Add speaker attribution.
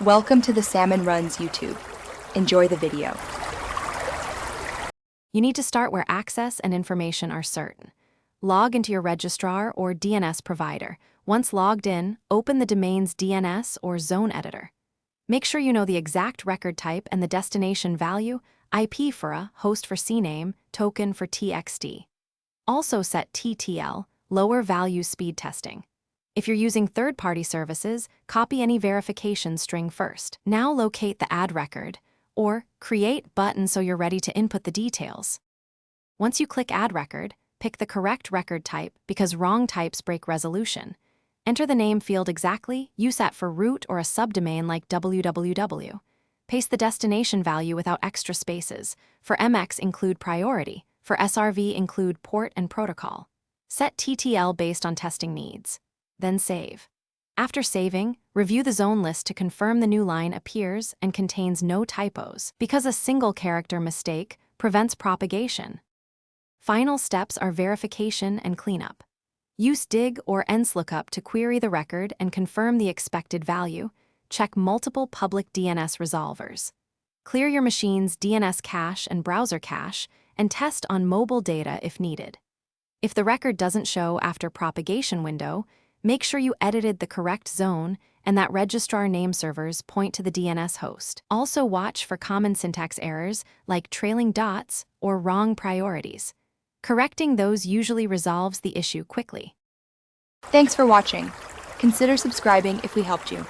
Speaker 1: Welcome to the Salmon Runs YouTube. Enjoy the video.
Speaker 2: You need to start where access and information are certain. Log into your registrar or DNS provider. Once logged in, open the domain's DNS or zone editor. Make sure you know the exact record type and the destination value, IP for a, host for CNAME, token for TXT. Also set TTL, lower value speed testing. If you're using third-party services, copy any verification string first. Now locate the add record, or create button so you're ready to input the details. Once you click add record, pick the correct record type because wrong types break resolution. Enter the name field exactly, USAT for root or a subdomain like www. Paste the destination value without extra spaces. For MX include priority, for SRV include port and protocol. Set TTL based on testing needs. Then save. After saving, review the zone list to confirm the new line appears and contains no typos, because a single character mistake prevents propagation. Final steps are verification and cleanup. Use dig or ENSLOOKUP to query the record and confirm the expected value. Check multiple public DNS resolvers. Clear your machine's DNS cache and browser cache, and test on mobile data if needed. If the record doesn't show after propagation window, make sure you edited the correct zone and that registrar name servers point to the DNS host. Also watch for common syntax errors like trailing dots or wrong priorities. Correcting those usually resolves the issue quickly.
Speaker 1: Thanks for watching. Consider subscribing if we helped you.